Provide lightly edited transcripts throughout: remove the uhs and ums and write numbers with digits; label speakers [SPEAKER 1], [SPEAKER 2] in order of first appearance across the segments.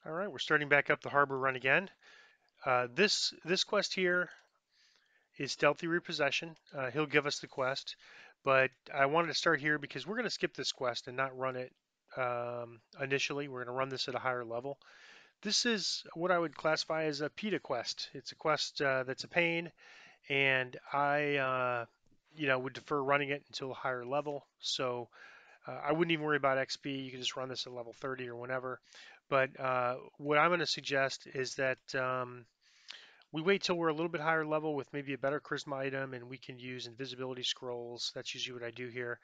[SPEAKER 1] All right, we're starting back up the harbor run again. This quest here is Stealthy Repossession. He'll give us the quest, but I wanted to start here because we're going to skip this quest and not run it initially. We're going to run this at a higher level. This is what I would classify as a PETA quest. It's a quest that's a pain, and I would defer running it until a higher level. So I wouldn't even worry about XP. You can just run this at level 30 or whenever. But what I'm going to suggest is that we wait till we're a little bit higher level with maybe a better charisma item, and we can use Invisibility Scrolls. That's usually what I do here.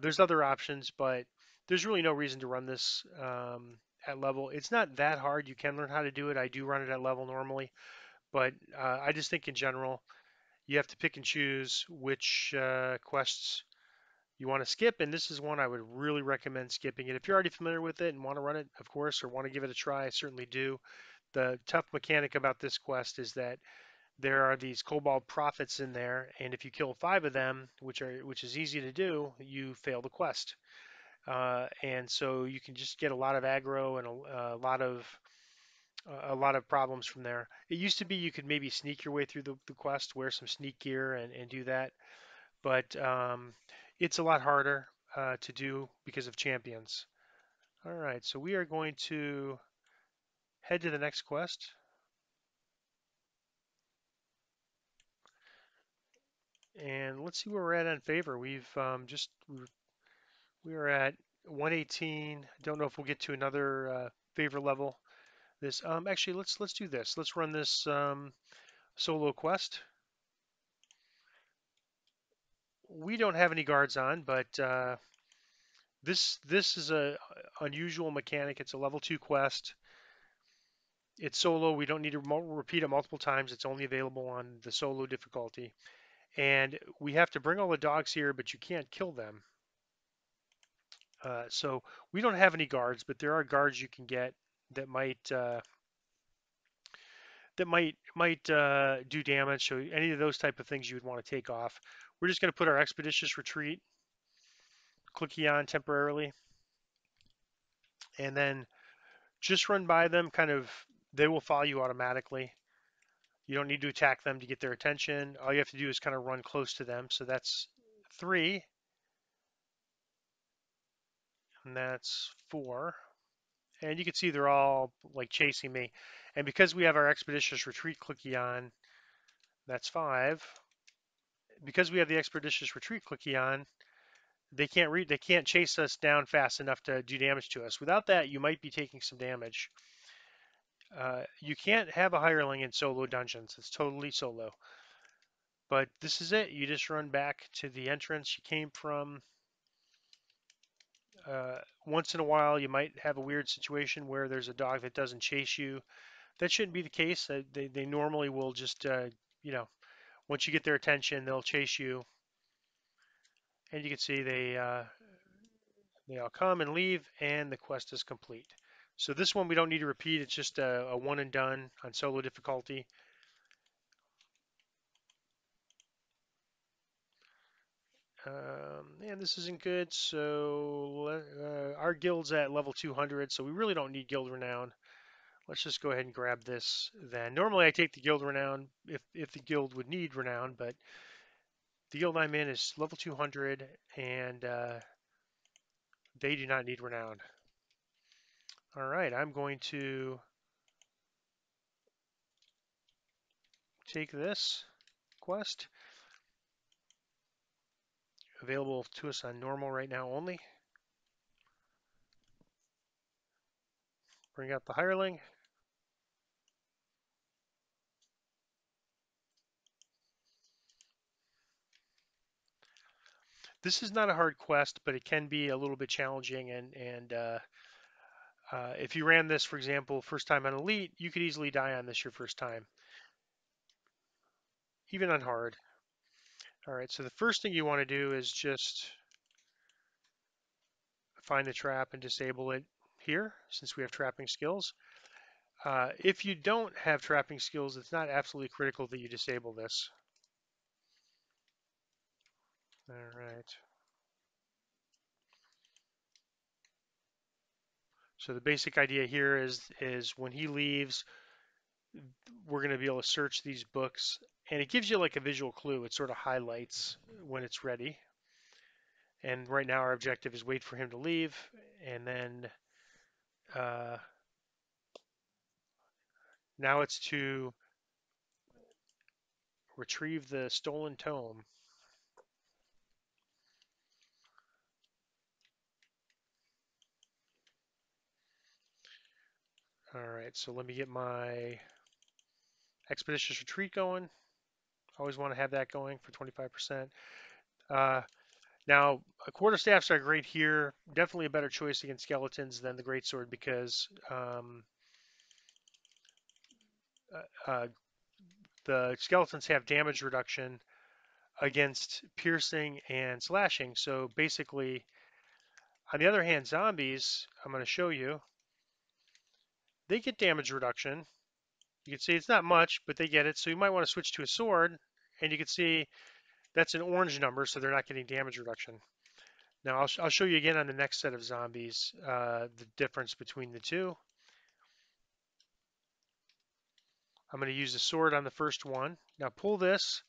[SPEAKER 1] There's other options, but there's really no reason to run this at level. It's not that hard. You can learn how to do it. I do run it at level normally, but I just think in general, you have to pick and choose which quests you want to skip, and this is one I would really recommend skipping it. If you're already familiar with it and want to run it, of course, or want to give it a try, I certainly do. The tough mechanic about this quest is that there are these Cobalt prophets in there, and if you kill 5 of them, which is easy to do, you fail the quest. And so you can just get a lot of aggro and a lot of problems from there. It used to be you could maybe sneak your way through the quest, wear some sneak gear, and do that, but it's a lot harder to do because of champions. All right, so we are going to head to the next quest, and let's see where we're at on favor. We are at 118. Don't know if we'll get to another favor level. This actually let's do this. Let's run this solo quest. We don't have any guards on, but this is a unusual mechanic. It's a level 2 quest. It's solo. We don't need to repeat it multiple times. It's only available on the solo difficulty. And we have to bring all the dogs here, but you can't kill them. So we don't have any guards, but there are guards you can get that might do damage. So any of those type of things you would want to take off. We're just going to put our expeditious retreat clicky on temporarily, and then just run by them. Kind of, they will follow you automatically. You don't need to attack them to get their attention. All you have to do is kind of run close to them. So that's 3, and that's 4. And you can see they're all like chasing me. And because we have our expeditious retreat clicky on, that's 5. Because we have the expeditious retreat clicky on, they can't chase us down fast enough to do damage to us. Without that, you might be taking some damage. You can't have a hireling in solo dungeons. It's totally solo. But this is it. You just run back to the entrance you came from. Once in a while, you might have a weird situation where there's a dog that doesn't chase you. That shouldn't be the case. They normally will just, you know, once you get their attention, they'll chase you. And you can see they all come and leave, and the quest is complete. So this one we don't need to repeat. It's just a one and done on solo difficulty. And this isn't good. So our guild's at level 200, so we really don't need guild renown. Let's just go ahead and grab this then. Normally I take the guild renown if the guild would need renown, but the guild I'm in is level 200, and they do not need renown. All right, I'm going to take this quest. Available to us on normal right now only. Bring out the hireling. This is not a hard quest, but it can be a little bit challenging. And if you ran this, for example, first time on Elite, you could easily die on this your first time, even on hard. All right, so the first thing you want to do is just find the trap and disable it here, since we have trapping skills. If you don't have trapping skills, it's not absolutely critical that you disable this. All right. So the basic idea here is when he leaves, we're going to be able to search these books, and it gives you like a visual clue. It sort of highlights when it's ready. And right now our objective is wait for him to leave, and then uh, now it's to retrieve the stolen tome. All right, so let me get my expeditious retreat going. Always want to have that going for 25%. Uh, Now, quarterstaffs are great here. Definitely a better choice against skeletons than the greatsword because uh, the skeletons have damage reduction against piercing and slashing. So basically, on the other hand, zombies, I'm going to show you, they get damage reduction. You can see it's not much, but they get it. So you might want to switch to a sword, and you can see that's an orange number, so they're not getting damage reduction. Now, I'll show you again on the next set of zombies the difference between the two. I'm going to use the sword on the first one. Now pull this.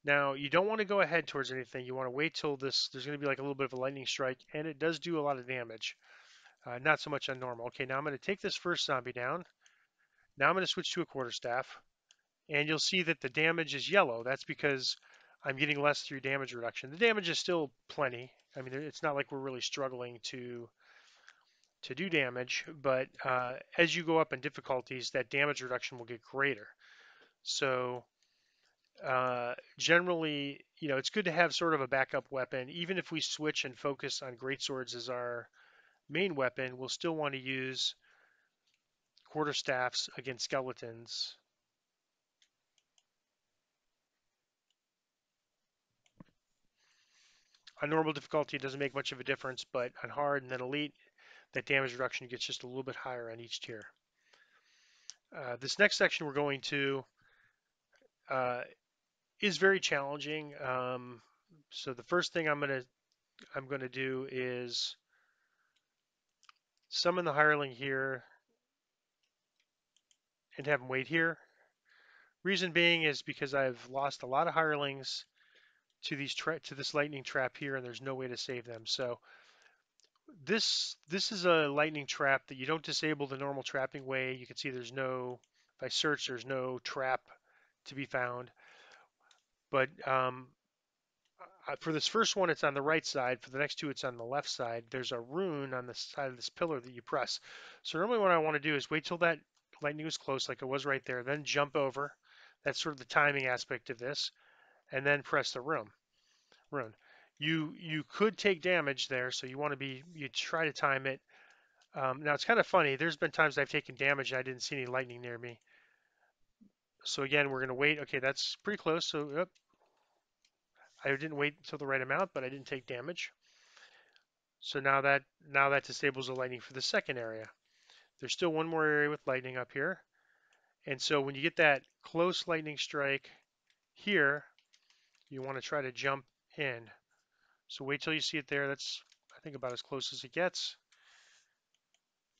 [SPEAKER 1] Now you don't want to go ahead towards anything. You want to wait till this, there's going to be like a little bit of a lightning strike, and it does do a lot of damage. Not so much on normal. Okay, now I'm going to take this first zombie down. Now I'm going to switch to a quarterstaff, and you'll see that the damage is yellow. That's because I'm getting less through damage reduction. The damage is still plenty. I mean, it's not like we're really struggling to do damage, but as you go up in difficulties, that damage reduction will get greater. So generally, it's good to have sort of a backup weapon. Even if we switch and focus on greatswords as our main weapon, we'll still want to use quarterstaffs against skeletons. On normal difficulty, it doesn't make much of a difference, but on hard and then elite, that damage reduction gets just a little bit higher on each tier. This next section we're going to uh, is very challenging. So the first thing I'm gonna do is summon the hireling here and have him wait here. Reason being is because I've lost a lot of hirelings to this lightning trap here, and there's no way to save them. So this is a lightning trap that you don't disable the normal trapping way. You can see there's no, if I search, there's no trap to be found. But for this first one, it's on the right side. For the next two, it's on the left side. There's a rune on the side of this pillar that you press. So normally what I want to do is wait till that lightning is close, like it was right there, then jump over. That's sort of the timing aspect of this, and then press the rune. You could take damage there, so you try to time it. Now it's kind of funny. There's been times I've taken damage and I didn't see any lightning near me. So again, we're going to wait. Okay, that's pretty close. So I didn't wait until the right amount, but I didn't take damage. So now that disables the lightning for the second area. There's still one more area with lightning up here. And so when you get that close lightning strike here, you want to try to jump in. So wait till you see it there. That's, I think, about as close as it gets.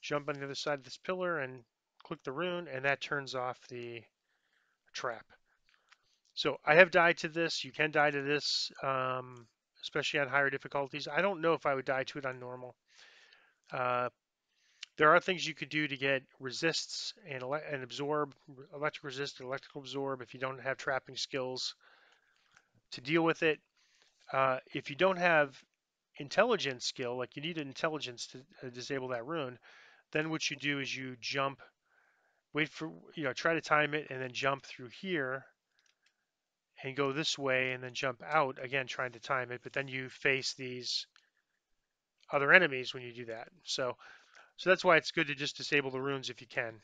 [SPEAKER 1] Jump on the other side of this pillar and click the rune, and that turns off the trap. So I have died to this. You can die to this, especially on higher difficulties. I don't know if I would die to it on normal. Uh, there are things you could do to get resists and absorb, electric resist and electrical absorb if you don't have trapping skills to deal with it. If you don't have intelligence skill, like you need an intelligence to disable that rune, then what you do is you jump, wait for, try to time it and then jump through here and go this way and then jump out, again, trying to time it, but then you face these other enemies when you do that. So that's why it's good to just disable the runes if you can.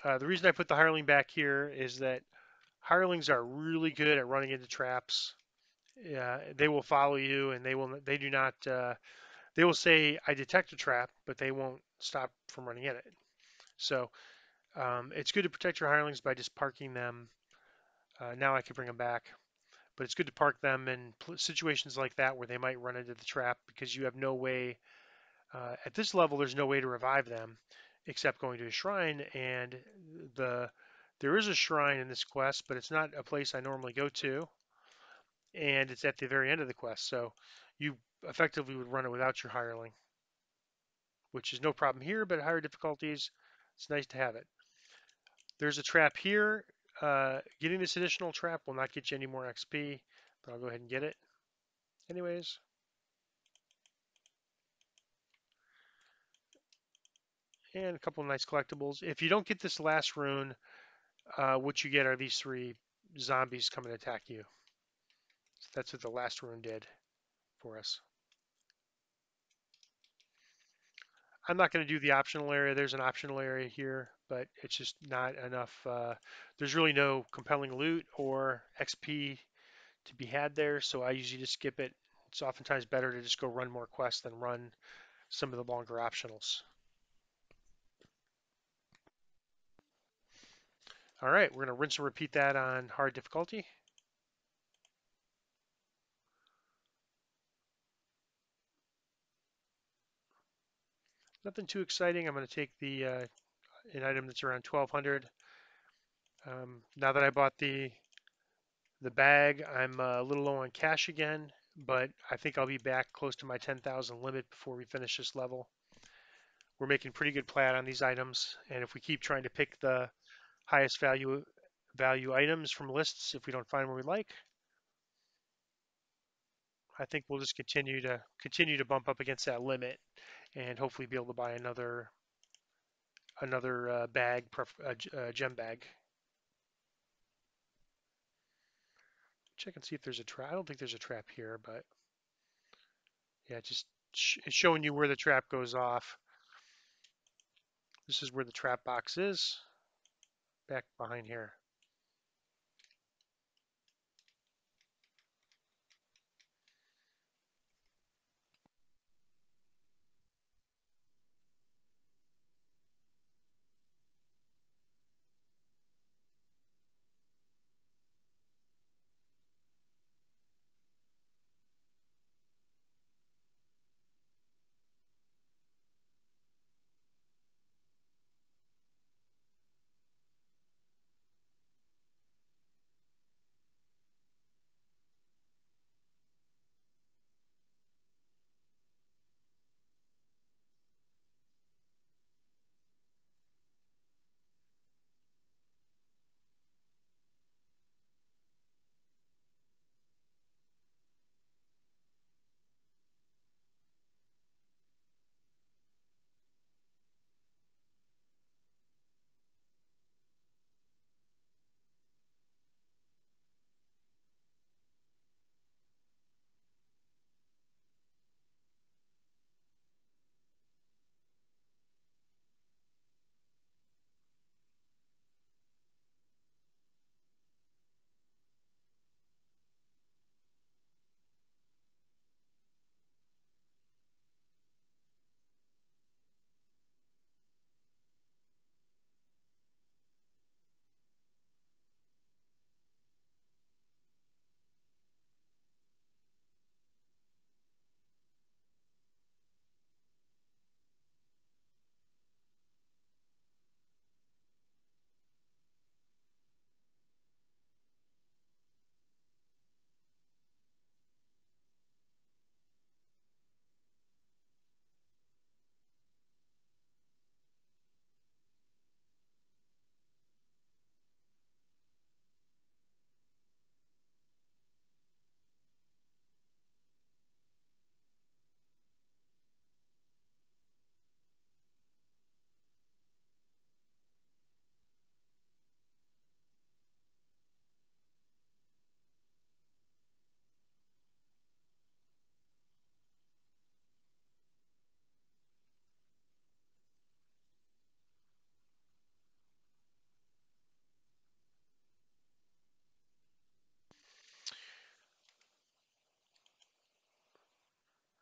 [SPEAKER 1] The reason I put the hireling back here is that hirelings are really good at running into traps. They will follow you, and they do not. They will say, "I detect a trap," but they won't stop from running in it. So it's good to protect your hirelings by just parking them. Now I can bring them back. but it's good to park them in situations like that where they might run into the trap because you have no way, at this level, there's no way to revive them except going to a shrine. And the there is a shrine in this quest, but it's not a place I normally go to, and it's at the very end of the quest. So you effectively would run it without your hireling, which is no problem here, but at higher difficulties, it's nice to have it. There's a trap here. Getting this additional trap will not get you any more XP, but I'll go ahead and get it anyways. And a couple of nice collectibles. If you don't get this last rune, what you get are these three zombies come and attack you. So that's what the last rune did for us. I'm not going to do the optional area. There's an optional area here, but it's just not enough. There's really no compelling loot or XP to be had there, so I usually just skip it. It's oftentimes better to just go run more quests than run some of the longer optionals. All right, we're going to rinse and repeat that on hard difficulty. Nothing too exciting. I'm going to take an item that's around 1200. Now that I bought the bag, I'm a little low on cash again, but I think I'll be back close to my 10,000 limit before we finish this level. We're making pretty good plat on these items, and if we keep trying to pick the highest value items from lists, if we don't find one we like, I think we'll just continue to bump up against that limit, and hopefully be able to buy another gem bag. Check and see if there's a trap. I don't think there's a trap here, but yeah, just it's showing you where the trap goes off. This is where the trap box is, back behind here.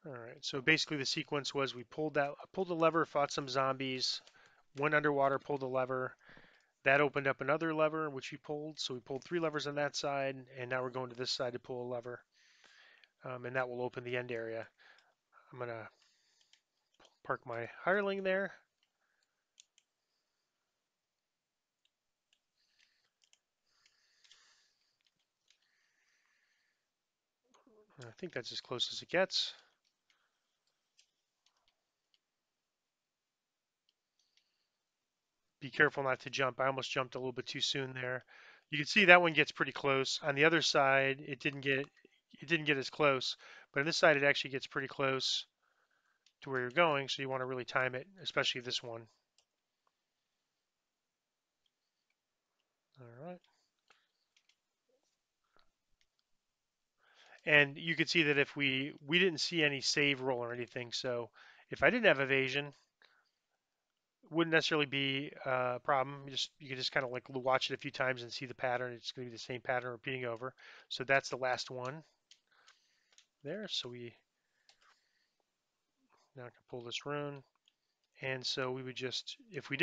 [SPEAKER 1] All right. So basically, the sequence was we pulled the lever, fought some zombies, went underwater, pulled the lever, That opened up another lever, which we pulled. So we pulled 3 levers on that side, and now we're going to this side to pull a lever, and that will open the end area. I'm going to park my hireling there. I think that's as close as it gets. Be careful not to jump. I almost jumped a little bit too soon there. You can see that one gets pretty close. On the other side, it didn't get as close, but on this side it actually gets pretty close to where you're going, so you want to really time it, especially this one. All right. And you can see that if we didn't see any save roll or anything, so if I didn't have evasion, wouldn't necessarily be a problem. You can just kind of like watch it a few times and see the pattern. It's going to be the same pattern repeating over. So that's the last one there. So we now can pull this rune. And so we would just, if we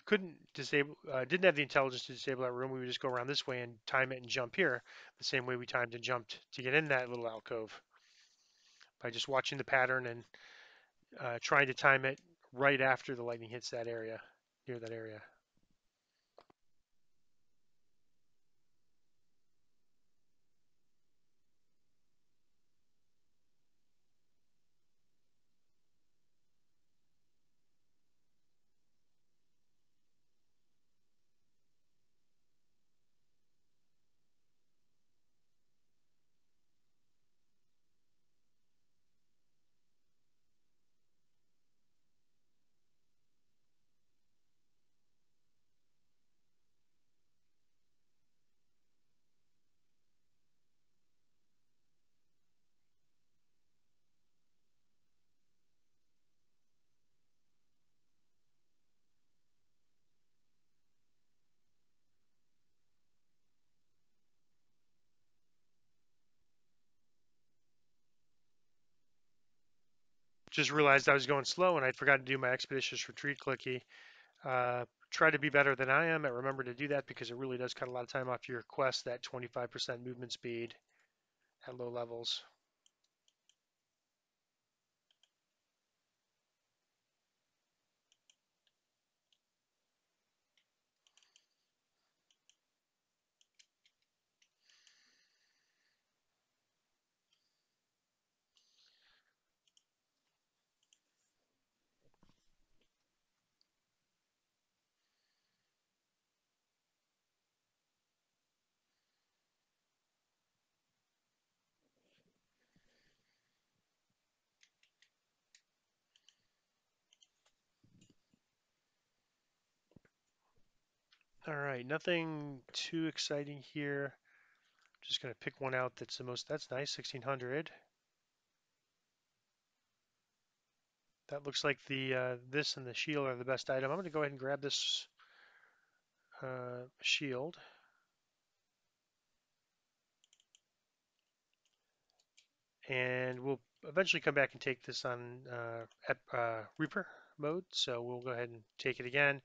[SPEAKER 1] couldn't disable, didn't have the intelligence to disable that room, we would just go around this way and time it and jump here, the same way we timed and jumped to get in that little alcove by just watching the pattern and trying to time it right after the lightning hits that area, near that area. Just realized I was going slow and I forgot to do my expeditious retreat clicky. Try to be better than I am. I remember to do that because it really does cut a lot of time off your quest, that 25% movement speed at low levels. All right, nothing too exciting here. Just gonna pick one out that's the most. That's nice, 1600. That looks like the this and the shield are the best item. I'm gonna go ahead and grab this shield, and we'll eventually come back and take this on Reaper mode. So we'll go ahead and take it again.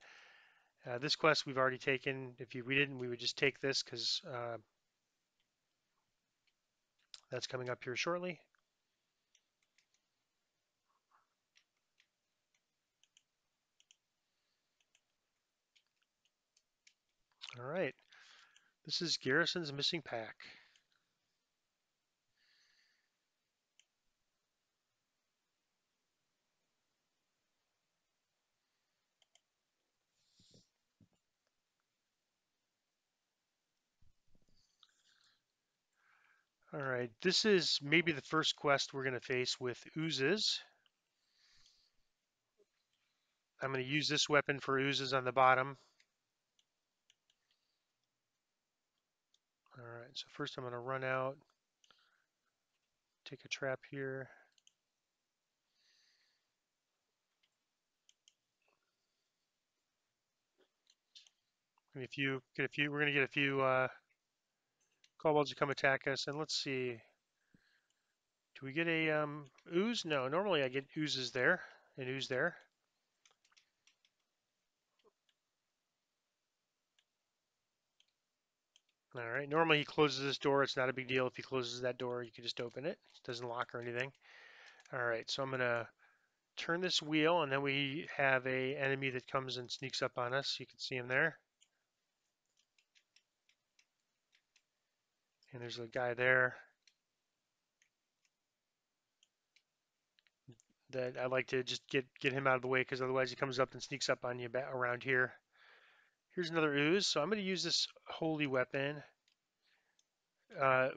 [SPEAKER 1] This quest we've already taken. If we didn't, we would just take this because that's coming up here shortly. All right. This is Garrison's missing pack. All right. This is maybe the first quest we're going to face with oozes. I'm going to use this weapon for oozes on the bottom. All right. So first I'm going to run out, take a trap here. We're going to get a few kobolds to come attack us. And let's see. Do we get a ooze? No, normally I get oozes there, an ooze there. All right. Normally he closes this door. It's not a big deal if he closes that door. You can just open it. It doesn't lock or anything. All right. So I'm gonna turn this wheel, and then we have a enemy that comes and sneaks up on us. You can see him there, and there's a guy there that I like to just get him out of the way because otherwise he comes up and sneaks up on you around here. Here's another ooze. So I'm going to use this holy weapon.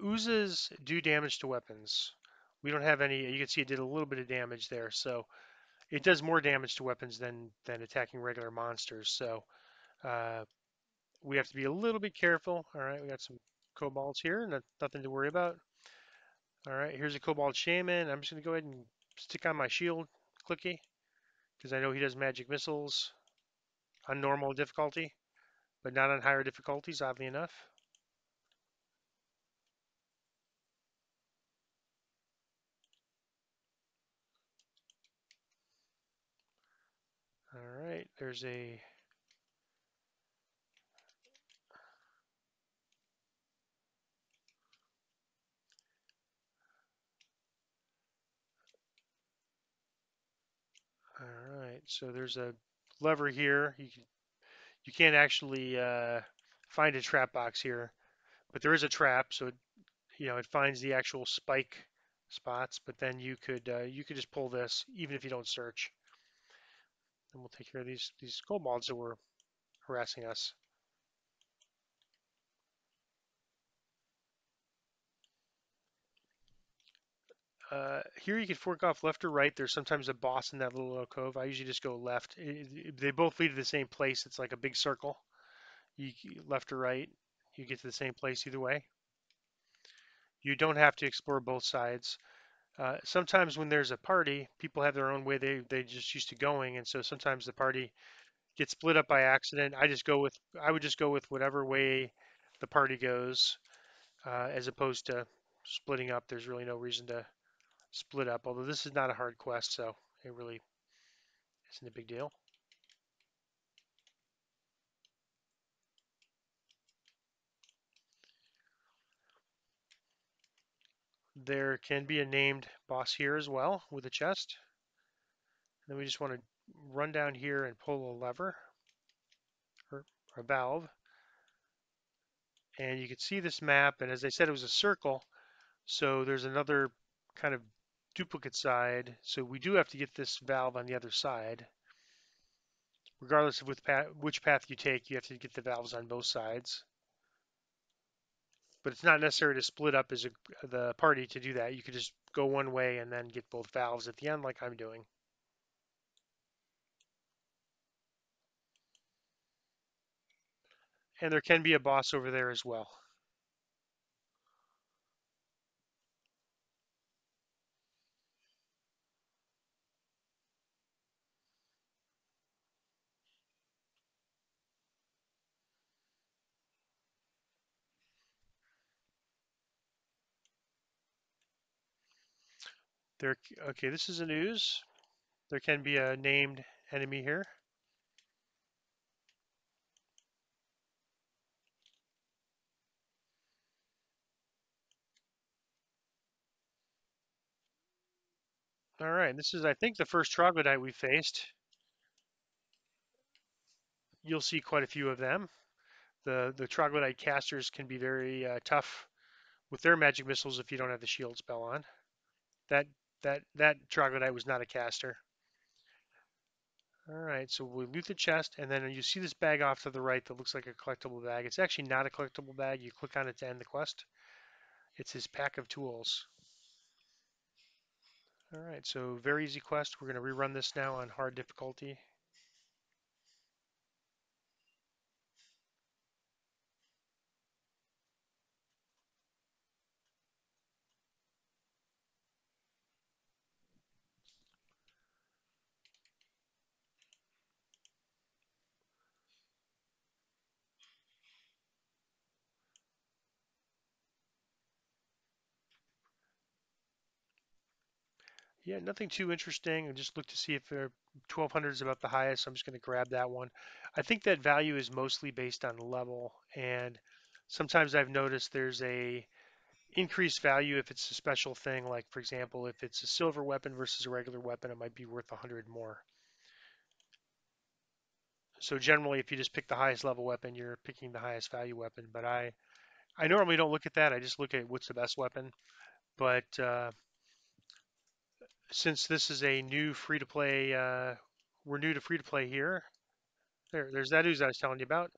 [SPEAKER 1] Oozes do damage to weapons. We don't have any. You can see it did a little bit of damage there. So it does more damage to weapons than attacking regular monsters. So uh, we have to be a little bit careful. All right, we got some kobolds here. Nothing to worry about. All right, here's a Cobalt Shaman. I'm just going to go ahead and stick on my shield clicky because I know he does magic missiles on normal difficulty, but not on higher difficulties, oddly enough. All right, there's a. All right, so there's a lever here. You can't actually find a trap box here, but there is a trap, so it finds the actual spike spots. But then you could just pull this even if you don't search, and we'll take care of these kobolds that were harassing us. Here you can fork off left or right. There's sometimes a boss in that little alcove. I usually just go left. They both lead to the same place. It's like a big circle. Left or right, you get to the same place either way. You don't have to explore both sides. Sometimes when there's a party, people have their own way they just used to going, and so sometimes the party gets split up by accident. I would just go with whatever way the party goes, as opposed to splitting up. There's really no reason to split up. Although this is not a hard quest, so it really isn't a big deal. There can be a named boss here as well with a chest. Then we just want to run down here and pull a lever or a valve. And you can see this map. And as I said, it was a circle. So there's another kind of duplicate side. So we do have to get this valve on the other side. Regardless of which path you take, you have to get the valves on both sides. But it's not necessary to split up the party to do that. You could just go one way and then get both valves at the end like I'm doing. And there can be a boss over there as well. There, okay, this is a news. There can be a named enemy here. All right, this is, I think, the first troglodyte we faced. You'll see quite a few of them. The troglodyte casters can be very tough with their magic missiles if you don't have the shield spell on. That that troglodyte was not a caster. All right, so we loot the chest, and then you see this bag off to the right that looks like a collectible bag. It's actually not a collectible bag. You click on it to end the quest. It's his pack of tools. All right, so very easy quest. We're going to rerun this now on hard difficulty. Yeah, nothing too interesting. I just look to see if 1200 is about the highest. So I'm just going to grab that one. I think that value is mostly based on level, and Sometimes I've noticed there's a increased value if it's a special thing. Like for example, if it's a silver weapon versus a regular weapon, it might be worth 100 more. So generally, if you just pick the highest level weapon, you're picking the highest value weapon. But I normally don't look at that. I just look at what's the best weapon. But since this is a new free to play, we're new to free to play here. There's that ooze I was telling you about.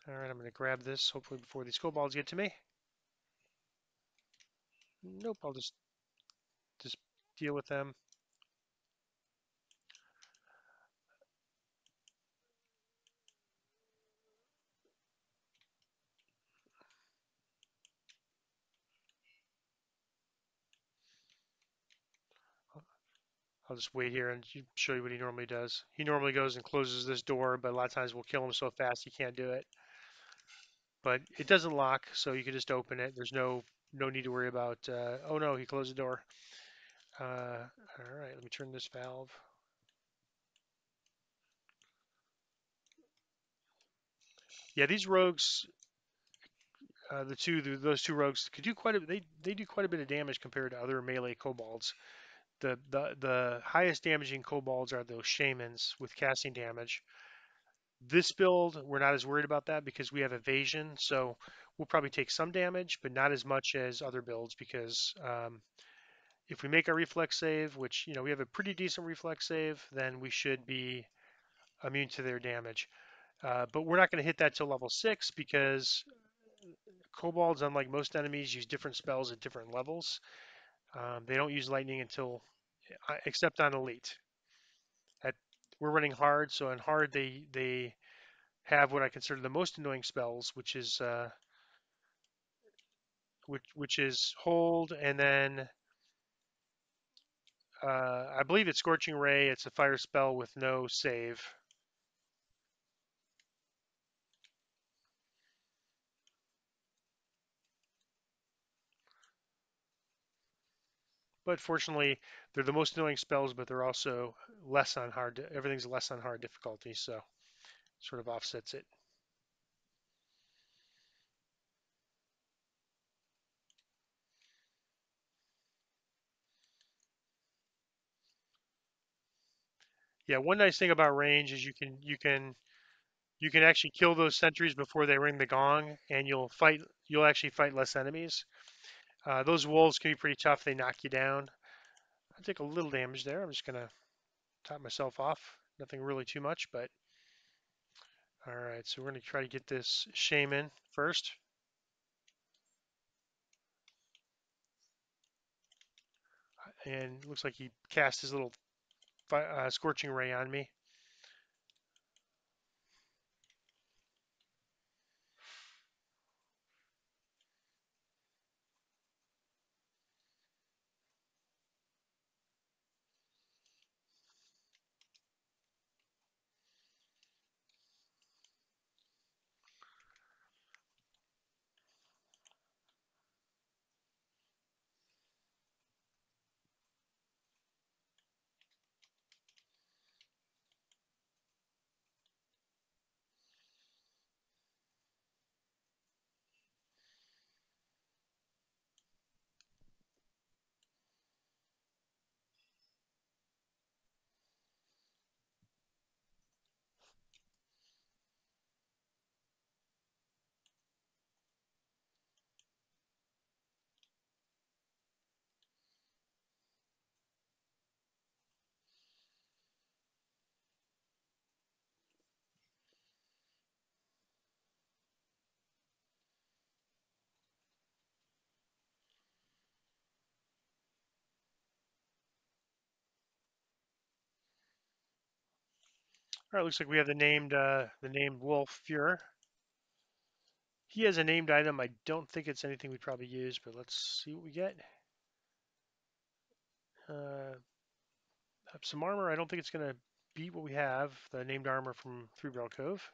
[SPEAKER 1] All right, I'm going to grab this hopefully before these kobolds get to me. Nope, I'll just deal with them. I'll just wait here and show you what he normally does. He normally goes and closes this door, but a lot of times we'll kill him so fast he can't do it. But it doesn't lock, so you can just open it. There's no need to worry about. Oh no, he closed the door. All right, let me turn this valve. Yeah, these rogues, those two rogues could do quite a. They do quite a bit of damage compared to other melee kobolds. The highest damaging kobolds are those shamans with casting damage. This build, we're not as worried about that because we have evasion, so we'll probably take some damage, but not as much as other builds because if we make a reflex save, which we have a pretty decent reflex save, then we should be immune to their damage. But we're not going to hit that till level 6 because kobolds, unlike most enemies, use different spells at different levels. They don't use lightning until, except on elite. At, we're running hard, so on hard they have what I consider the most annoying spells, which is hold, and then I believe it's Scorching Ray. It's a fire spell with no save. But fortunately, they're the most annoying spells, but they're also less on hard. Everything's less on hard difficulty, so sort of offsets it. Yeah, one nice thing about range is you can actually kill those sentries before they ring the gong, and you'll actually fight less enemies. Those wolves can be pretty tough. They knock you down. I take a little damage there. I'm just gonna top myself off. Nothing really too much, but all right. So we're gonna try to get this shaman first, and it looks like he cast his little scorching ray on me. All right, looks like we have the named Wolf Fuhrer. He has a named item. I don't think it's anything we'd probably use, but let's see what we get. Uh, some armor. I don't think it's gonna beat what we have. The named armor from Three Barrel Cove.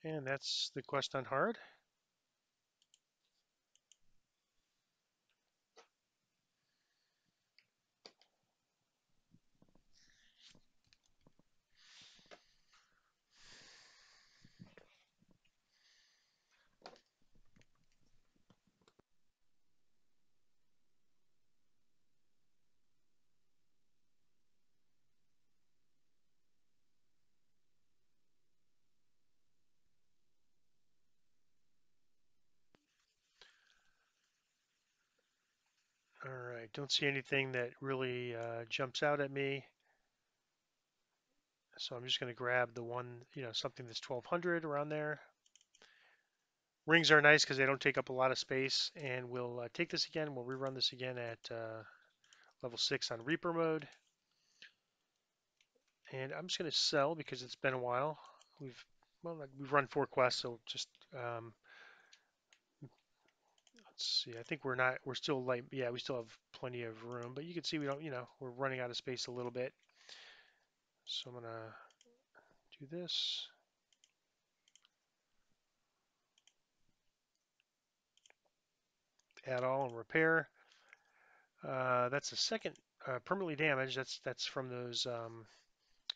[SPEAKER 1] And that's the quest on hard. All right, don't see anything that really jumps out at me. So I'm just going to grab the one, something that's 1200 around there. Rings are nice because they don't take up a lot of space. And we'll take this again. We'll rerun this again at level 6 on Reaper mode. And I'm just going to sell because it's been a while. We've run 4 quests, so just let's see. I think we're still light. Yeah, we still have plenty of room, but you can see we don't. We're running out of space a little bit. So I'm gonna do this. Add all and repair. That's the second permanently damaged. That's from those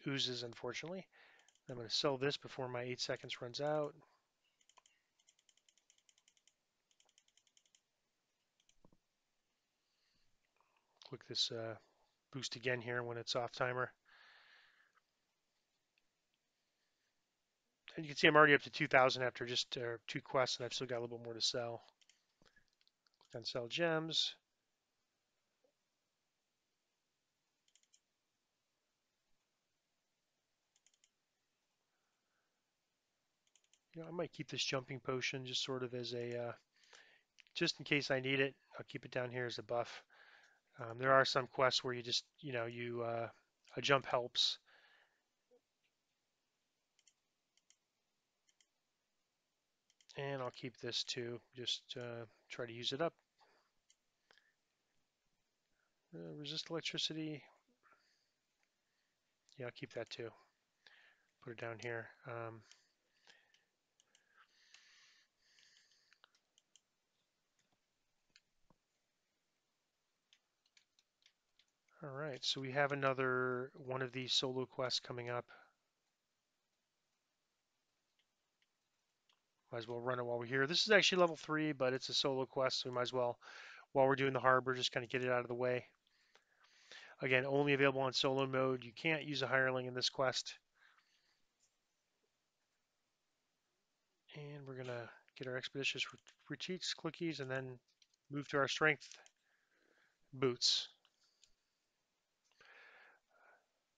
[SPEAKER 1] oozes, unfortunately. I'm going to sell this before my 8 seconds runs out. Click this boost again here when it's off timer. And you can see I'm already up to 2,000 after just 2 quests, and I've still got a little bit more to sell. Click on sell gems. I might keep this jumping potion just sort of as a just in case I need it. I'll keep it down here as a buff. There are some quests where you just, a jump helps. And I'll keep this too, just try to use it up. Resist electricity. Yeah, I'll keep that too. Put it down here. All right, so we have another one of these solo quests coming up. Might as well run it while we're here. This is actually level 3, but it's a solo quest, so we might as well, while we're doing the harbor, just kind of get it out of the way. Again, only available on solo mode. You can't use a hireling in this quest. And we're going to get our expeditious retreats clickies and then move to our strength boots.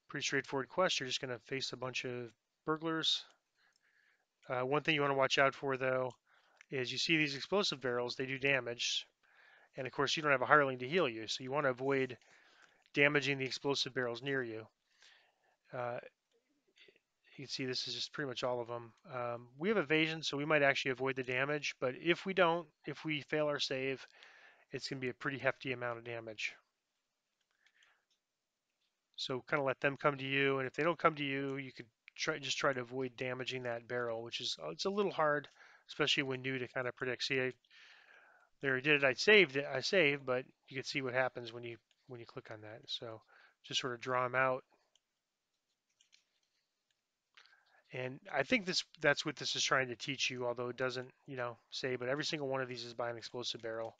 [SPEAKER 1] Pretty straightforward quest. You're just going to face a bunch of burglars. One thing you want to watch out for, though, is you see these explosive barrels, they do damage. And of course, you don't have a hireling to heal you, so you want to avoid damaging the explosive barrels near you. Uh, you can see this is just pretty much all of them. We have evasion, so we might actually avoid the damage, but if we don't, if we fail our save, it's going to be a pretty hefty amount of damage. So kind of let them come to you, and if they don't come to you, you could just try to avoid damaging that barrel, which is it's a little hard, especially when new to kind of predict. See, there I did it. I saved, but you can see what happens when you click on that. So just sort of draw them out. And I think that's what this is trying to teach you, although it doesn't, say, but every single one of these is by an explosive barrel.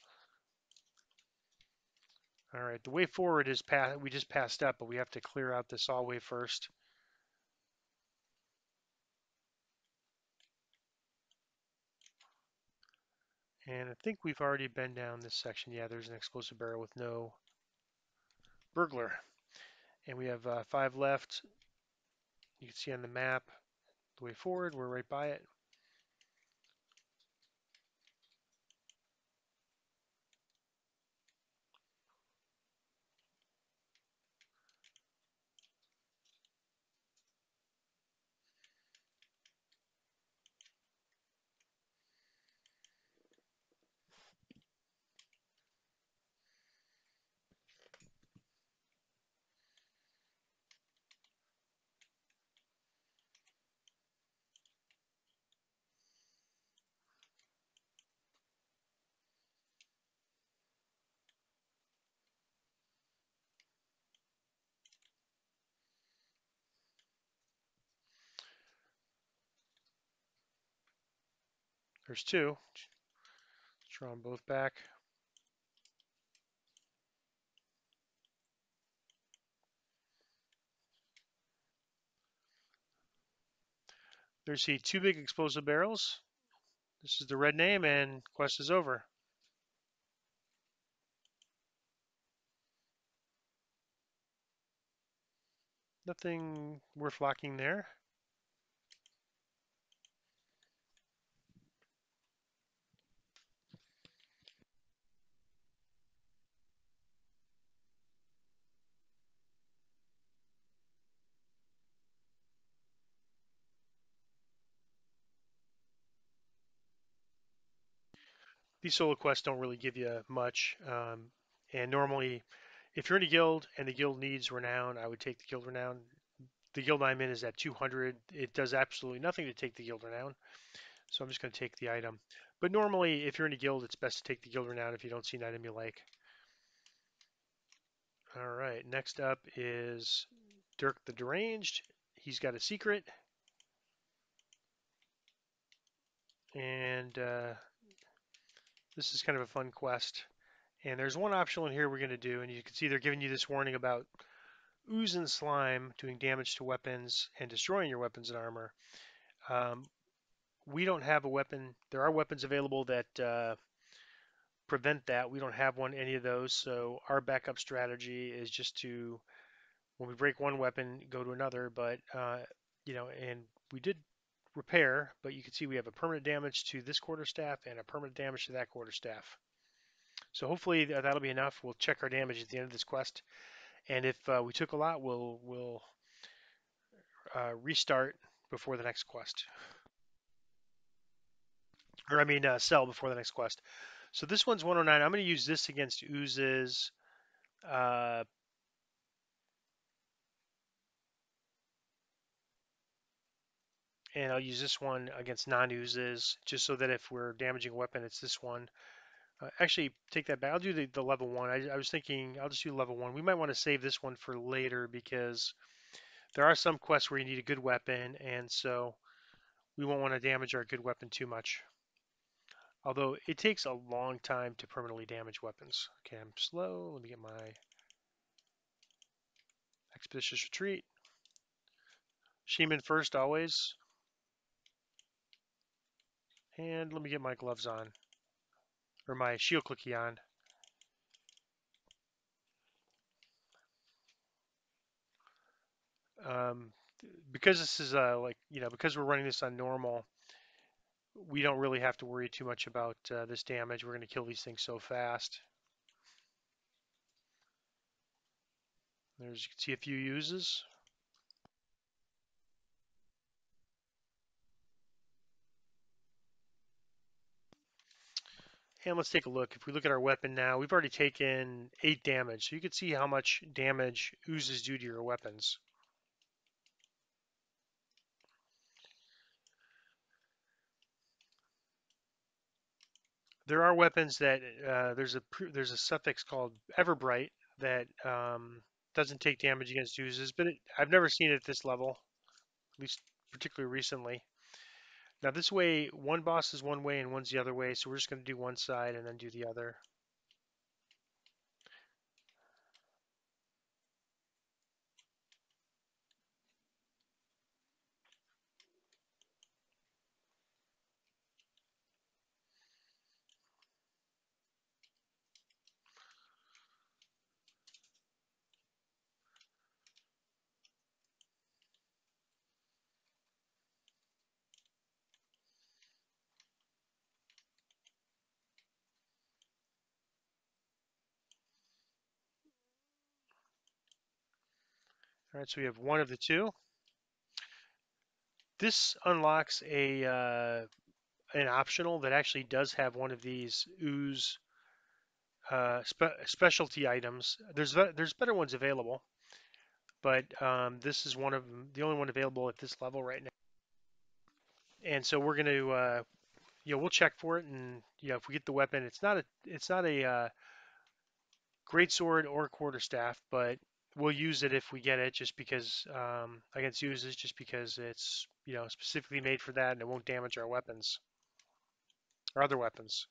[SPEAKER 1] All right, the way forward is we just passed up, but we have to clear out this hallway first. And I think we've already been down this section. Yeah, there's an explosive barrel with no burglar. And we have 5 left. You can see on the map the way forward. We're right by it. There's two. Draw them both back. There's the two big explosive barrels. This is the red name, and quest is over. Nothing worth locking there. These solo quests don't really give you much. And normally, if you're in a guild and the guild needs renown, I would take the guild renown. The guild I'm in is at 200. It does absolutely nothing to take the guild renown, so I'm just going to take the item. But normally, if you're in a guild, it's best to take the guild renown if you don't see an item you like. All right, next up is Dirk the Deranged. He's got a secret, and this is kind of a fun quest. And there's one optional in here we're going to do, and you can see they're giving you this warning about ooze and slime doing damage to weapons and destroying your weapons and armor. Um, we don't have a weapon. There are weapons available that prevent that. We don't have any of those, so our backup strategy is just to, when we break one weapon, go to another. But and we did repair, but you can see we have a permanent damage to this quarterstaff and a permanent damage to that quarterstaff. So hopefully that'll be enough. We'll check our damage at the end of this quest, and if we took a lot, we'll restart before the next quest, or I mean sell before the next quest. So this one's 109. I'm going to use this against oozes. Uh, and I'll use this one against non-oozes, just so that if we're damaging a weapon, it's this one. Actually, take that back. I'll do the level one. I was thinking I'll just do level one. We might want to save this one for later because there are some quests where you need a good weapon, and so we won't want to damage our good weapon too much. Although it takes a long time to permanently damage weapons. Okay, I'm slow. Let me get my expeditious retreat. Shaman first, always. And let me get my gloves on, or my shield clicky on. Um, because this is because we're running this on normal, we don't really have to worry too much about this damage. We're going to kill these things so fast. There's, you can see a few uses. And let's take a look. If we look at our weapon now, we've already taken 8 damage. So you can see how much damage oozes do to your weapons. There are weapons that there's a suffix called Everbright that doesn't take damage against oozes, but I've never seen it at this level, at least particularly recently. Now this way, one boss is one way and one's the other way, so we're just going to do one side and then do the other. All right, so we have one of the two. This unlocks an optional that actually does have one of these ooze specialty items. There's better ones available, but this is one of them, the only one available at this level right now. And so we're going to we'll check for it, and if we get the weapon, it's not a great sword or quarterstaff, but we'll use it if we get it, just because against uses, just because it's specifically made for that and it won't damage our weapons. our other weapons.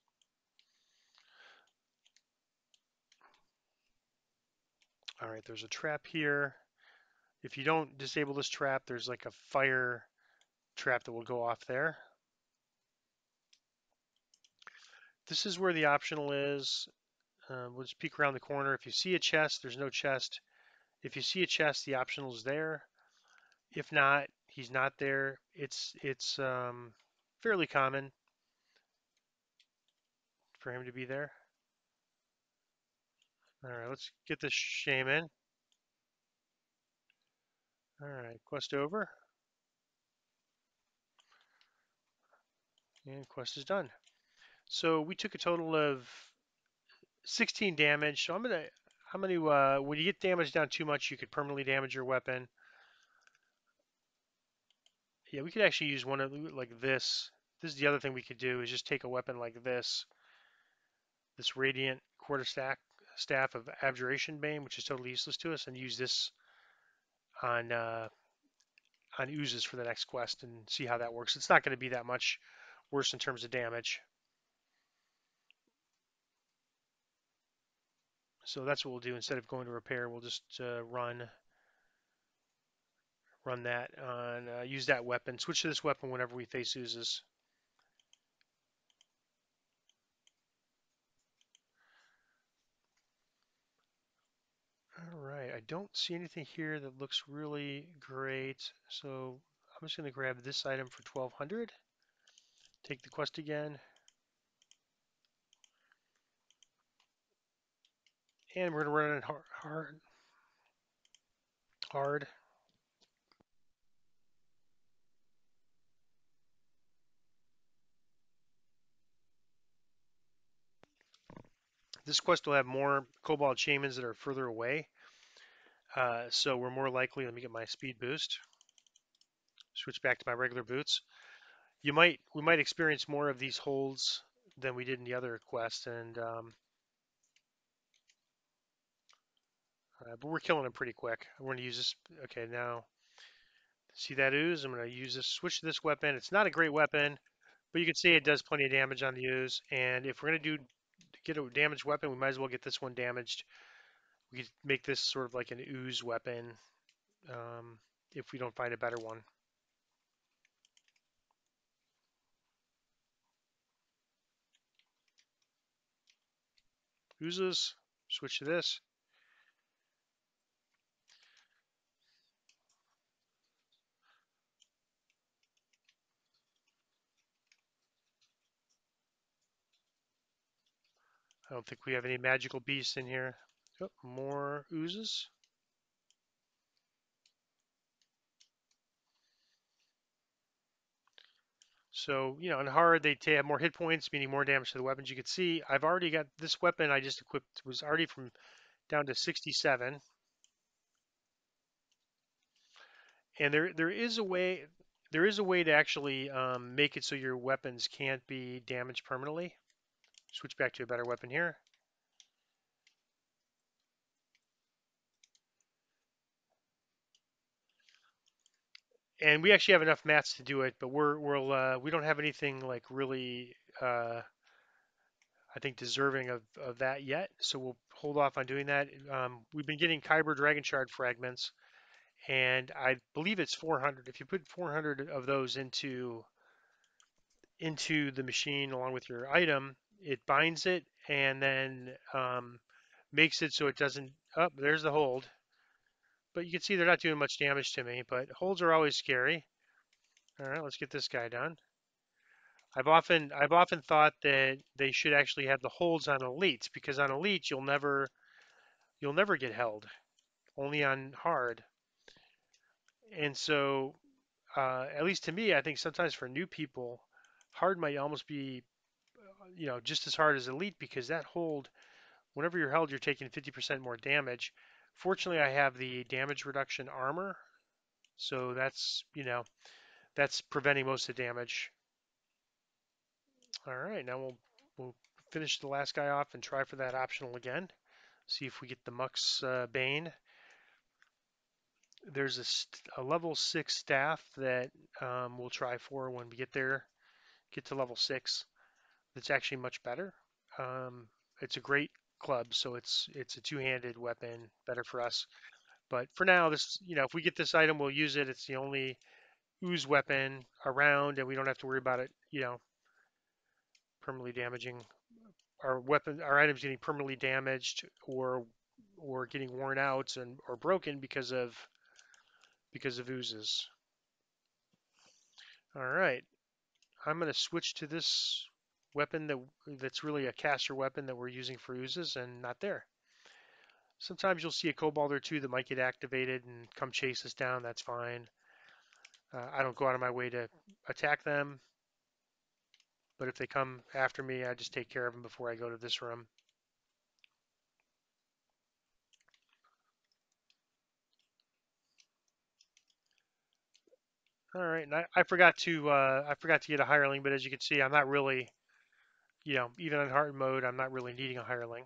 [SPEAKER 1] All right, there's a trap here. If you don't disable this trap, there's like a fire trap that will go off there. This is where the optional is. We'll just peek around the corner. If you see a chest, there's no chest. If you see a chest, the optional is there. If not, he's not there. It's fairly common for him to be there. All right, let's get this shaman. All right, quest over. And quest is done. So we took a total of 16 damage. So when you get damage down too much, you could permanently damage your weapon. Yeah, we could actually use one of like this. This is the other thing we could do is just take a weapon like this radiant staff of abjuration bane, which is totally useless to us, and use this on uh, on oozes for the next quest and see how that works. It's not going to be that much worse in terms of damage. So that's what we'll do. Instead of going to repair, we'll just run that on, use that weapon, switch to this weapon whenever we face oozes. All right, I don't see anything here that looks really great, so I'm just going to grab this item for 1200, take the quest again, and we're going to run it hard. This quest will have more Cobalt Shamans that are further away, so we're more likely, let me get my speed boost, switch back to my regular boots. We might experience more of these holds than we did in the other quest, and but we're killing them pretty quick. We're going to use this. Okay, now see that ooze? I'm going to use this. Switch to this weapon. It's not a great weapon, but you can see it does plenty of damage on the ooze. And if we're going to get a damaged weapon, we might as well get this one damaged. We could make this sort of like an ooze weapon um, if we don't find a better one. Oozes. Switch to this. I don't think we have any magical beasts in here. Oh, more oozes. So, you know, in hard, they have more hit points, meaning more damage to the weapons. You can see I've already got this weapon I just equipped was already from down to 67. And there is a way to actually make it so your weapons can't be damaged permanently. Switch back to a better weapon here. And we actually have enough mats to do it, but we don't have anything like really I think deserving of that yet. So we'll hold off on doing that. We've been getting Kyber Dragon Shard fragments, and I believe it's 400. If you put 400 of those into the machine along with your item, it binds it and then makes it so it doesn't. Oh, there's the hold. But you can see they're not doing much damage to me. But holds are always scary. All right, let's get this guy done. I've often thought that they should actually have the holds on elites because on elites you'll never get held, only on hard. And so, at least to me, I think sometimes for new people, hard might almost be just as hard as elite because that hold, whenever you're held, you're taking 50% more damage. Fortunately, I have the damage reduction armor, so that's preventing most of the damage. All right, now we'll finish the last guy off and try for that optional again. See if we get the Mux Bane. There's a level 6 staff that we'll try for when we get there, get to level 6. that's actually much better. Um, it's a great club, so it's a two-handed weapon, better for us. But for now, this, if we get this item, we'll use it. It's the only ooze weapon around, and we don't have to worry about it, permanently damaging our weapon, our items getting permanently damaged or getting worn out and or broken because of oozes. All right, I'm going to switch to this weapon that's really a caster weapon that we're using for oozes and not there. Sometimes you'll see a kobold or two that might get activated and come chase us down. That's fine. I don't go out of my way to attack them, but if they come after me, I just take care of them before I go to this room. All right, and I forgot to get a hireling, but as you can see, I'm not really, even in hard mode, I'm not really needing a hireling.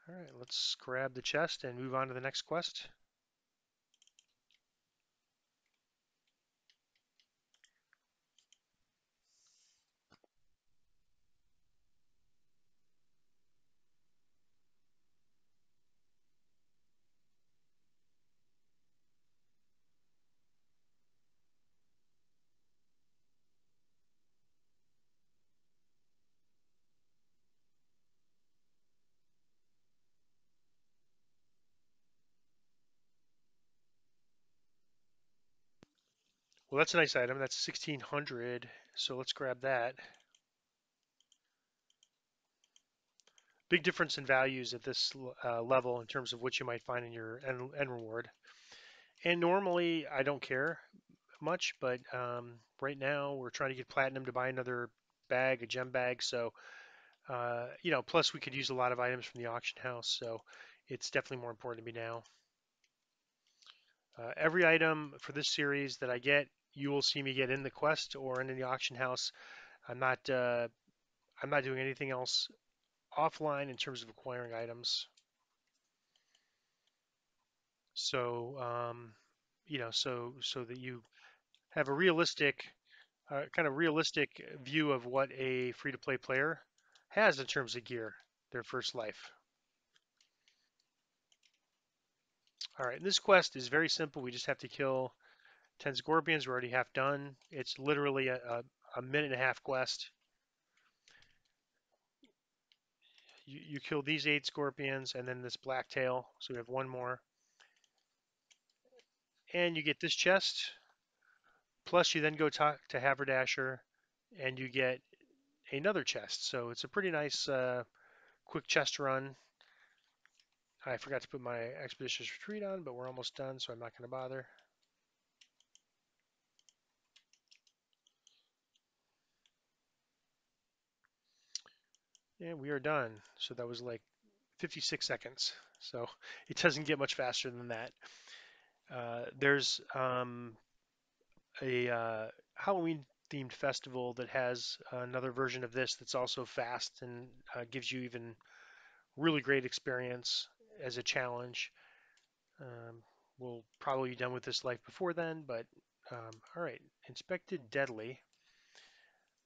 [SPEAKER 1] All right, let's grab the chest and move on to the next quest. Well, that's a nice item. That's 1600, so let's grab that. Big difference in values at this level in terms of what you might find in your end reward. And normally I don't care much, but right now we're trying to get platinum to buy another bag, a gem bag. So, plus we could use a lot of items from the auction house. So it's definitely more important to me now. Every item for this series that I get, you will see me get in the quest or in the auction house. I'm not, uh, I'm not doing anything else offline in terms of acquiring items. So, so that you have a realistic, kind of realistic view of what a free-to-play player has in terms of gear, their first life. All right, this quest is very simple. We just have to kill 10 scorpions. We're already half done. It's literally a minute and a half quest. You kill these 8 scorpions and then this black tail. So we have one more. And you get this chest. Plus, you then go talk to Haverdasher and you get another chest. So it's a pretty nice quick chest run. I forgot to put my Expeditious Retreat on, but we're almost done, so I'm not going to bother. And we are done. So that was like 56 seconds. So it doesn't get much faster than that. There's a Halloween themed festival that has another version of this that's also fast and gives you even really great experience as a challenge. Um, we'll probably be done with this life before then, but all right. Inspected Deadly.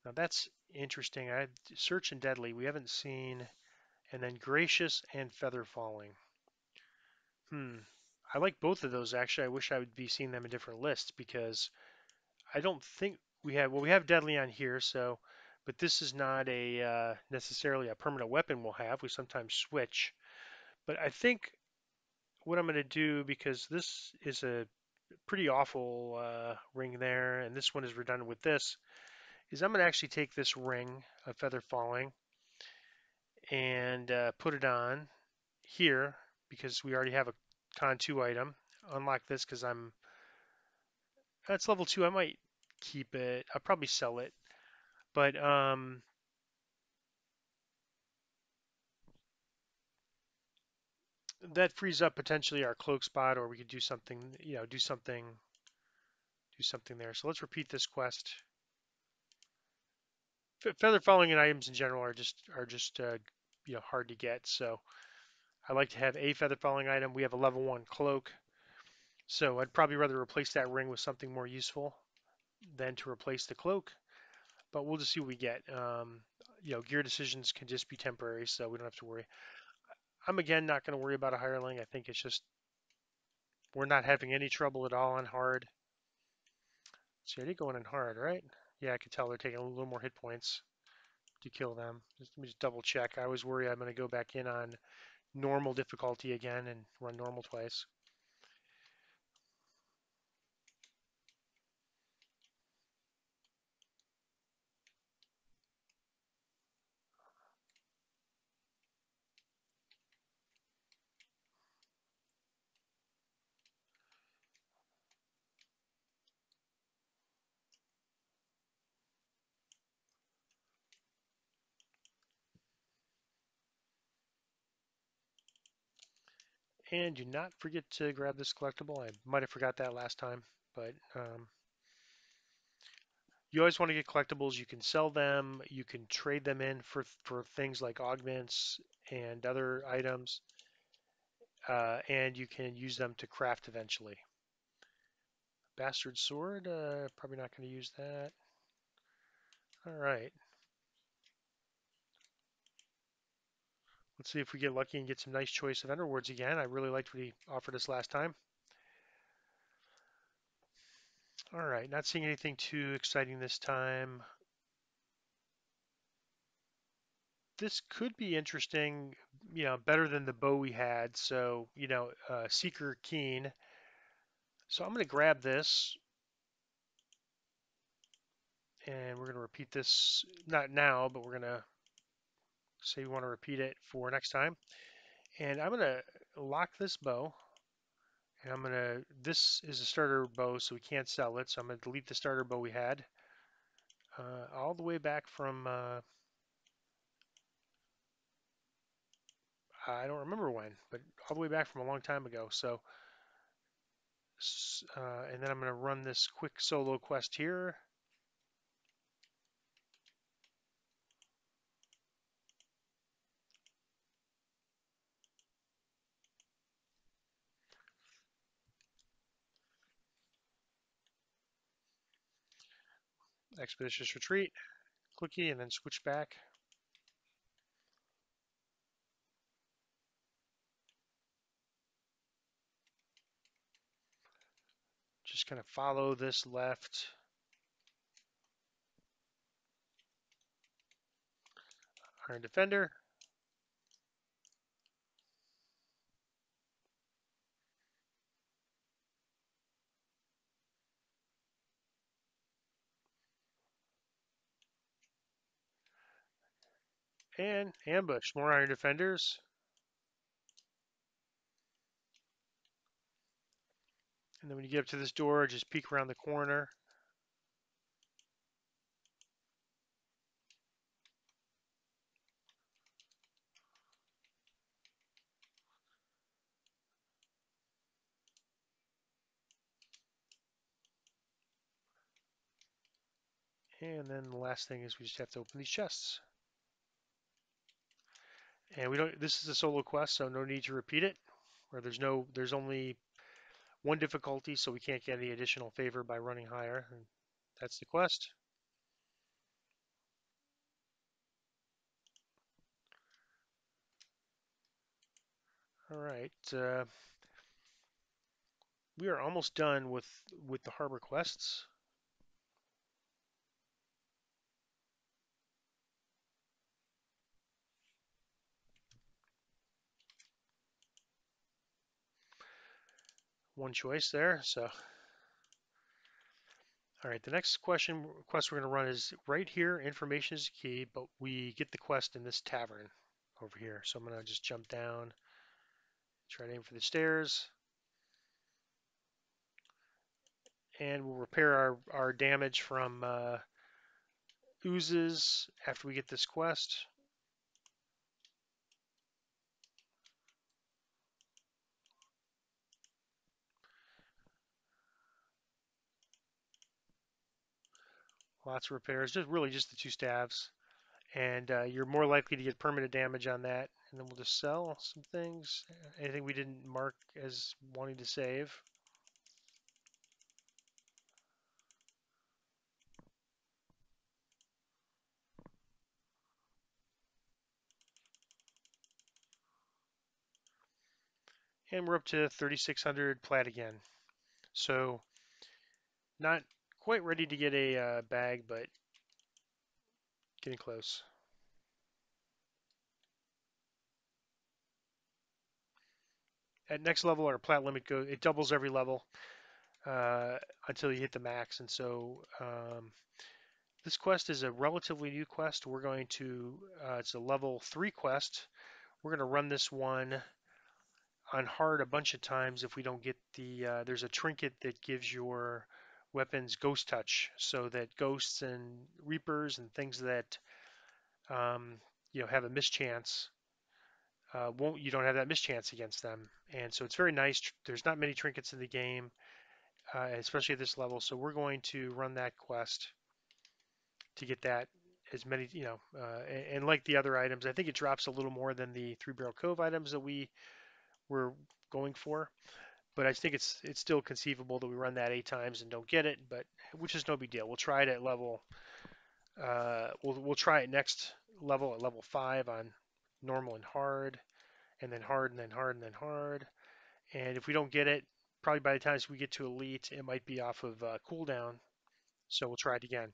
[SPEAKER 1] Now that's interesting. I search and Deadly. We haven't seen, and then Gracious and Feather Falling. Hmm. I like both of those actually. I wish I would be seeing them in different lists because I don't think we have. Well, we have Deadly on here, so, but this is not a necessarily a permanent weapon we'll have. We sometimes switch. But I think what I'm going to do, because this is a pretty awful ring there, and this one is redundant with this, is I'm going to actually take this ring of Feather Falling and put it on here because we already have a Con 2 item. Unlock this because that's level 2. I might keep it. I'll probably sell it. But that frees up potentially our cloak spot, or we could do something, do something there. So let's repeat this quest. Feather falling and items in general are just hard to get. So I like to have a feather falling item. We have a level 1 cloak, so I'd probably rather replace that ring with something more useful than to replace the cloak. But we'll just see what we get. gear decisions can just be temporary, so we don't have to worry. I'm again not going to worry about a hireling. I think it's just we're not having any trouble at all on hard. So I did go in hard, right? Yeah, I could tell they're taking a little more hit points to kill them. Let me just double check. I always worry I'm going to go back in on normal difficulty again and run normal twice. And do not forget to grab this collectible. I might have forgot that last time, but you always want to get collectibles. You can sell them. You can trade them in for things like augments and other items, and you can use them to craft eventually. Bastard sword. Probably not going to use that. All right. Let's see if we get lucky and get some nice choice of Underworlds again. I really liked what he offered us last time. All right, not seeing anything too exciting this time. This could be interesting, better than the bow we had. So, Seeker Keen. So I'm going to grab this, and we're going to repeat this, not now, but we're going to say we want to repeat it for next time. And I'm going to lock this bow, and this is a starter bow, so we can't sell it. So I'm going to delete the starter bow we had all the way back from, I don't remember when, but all the way back from a long time ago. So, and then I'm going to run this quick solo quest here. Expeditious retreat, clicky, and then switch back. Just kind of follow this left. Iron Defender. And ambush. More Iron Defenders. And then when you get up to this door, just peek around the corner. And then the last thing is we just have to open these chests. And we don't. This is a solo quest, so no need to repeat it. Or there's only one difficulty, so we can't get any additional favor by running higher. And that's the quest. All right. We are almost done with the harbor quests. One choice there. So, all right. The next quest we're going to run is right here. Information is key, but we get the quest in this tavern over here. So I'm going to just jump down, try to aim for the stairs, and we'll repair our damage from oozes after we get this quest. Lots of repairs, just really just the two staves. And you're more likely to get permanent damage on that. And then we'll just sell some things. Anything we didn't mark as wanting to save. and we're up to 3,600 plat again. So not quite ready to get a bag, but getting close. At next level, our plat limit goes, it doubles every level uh, until you hit the max. And so this quest is a relatively new quest. We're going to, it's a level 3 quest. We're going to run this one on hard a bunch of times if we don't get the, there's a trinket that gives your weapons ghost touch so that ghosts and reapers and things that, um, have a mischance, won't, you don't have that mischance against them. And so it's very nice. There's not many trinkets in the game, especially at this level. So we're going to run that quest to get that as many, and like the other items, I think it drops a little more than the Three Barrel Cove items that we were going for. But I think it's still conceivable that we run that 8 times and don't get it, but which is no big deal. We'll try it at level. We'll try it next level at level 5 on normal and hard, and then hard, and then hard, and then hard. And if we don't get it, probably by the time we get to elite, it might be off of cooldown. So we'll try it again.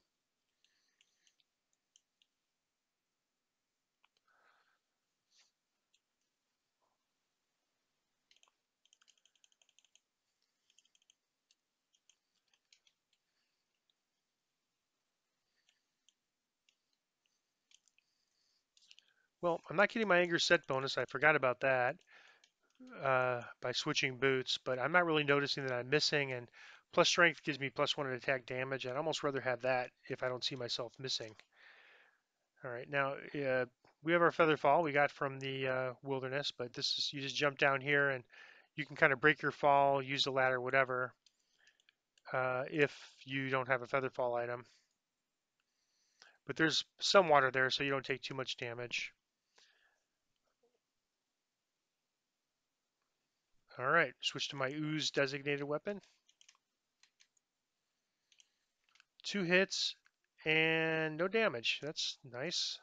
[SPEAKER 1] Well, I'm not getting my anger set bonus. I forgot about that by switching boots, but I'm not really noticing that I'm missing. And plus strength gives me +1 in attack damage. I'd almost rather have that if I don't see myself missing. All right, now we have our feather fall we got from the wilderness, but this is, you just jump down here and you can kind of break your fall, use the ladder, whatever, if you don't have a feather fall item. But there's some water there, so you don't take too much damage. All right, switch to my ooze designated weapon. 2 hits and no damage. That's nice.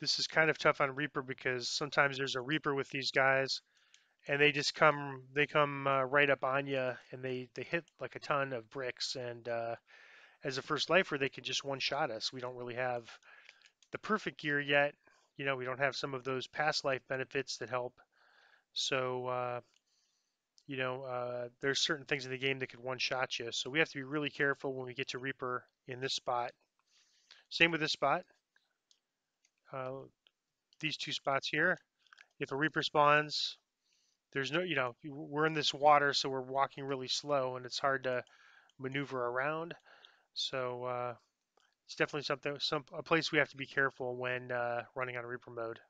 [SPEAKER 1] This is kind of tough on Reaper because sometimes there's a Reaper with these guys, and they come right up on you, and they hit like a ton of bricks. And as a first lifer, they can just one shot us. We don't really have the perfect gear yet. We don't have some of those past life benefits that help. So there's certain things in the game that could one shot you. So we have to be really careful when we get to Reaper in this spot. Same with this spot. Uh, these 2 spots here. If a Reaper spawns, there's no, we're in this water, so we're walking really slow, and it's hard to maneuver around. So it's definitely a place we have to be careful when running on a Reaper mode.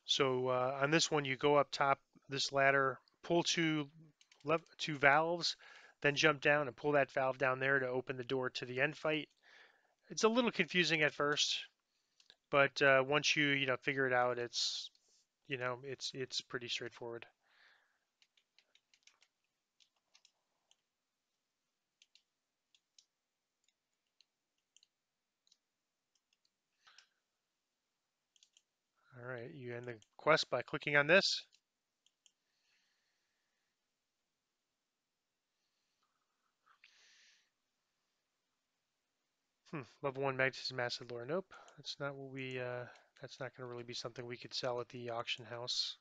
[SPEAKER 1] So on this one, you go up top this ladder, pull two valves, then jump down and pull that valve down there to open the door to the end fight. It's a little confusing at first, but once you figure it out, it's pretty straightforward. All right, you end the quest by clicking on this. Level 1 magnetism acid lore. Nope, that's not what we. That's not going to really be something we could sell at the auction house.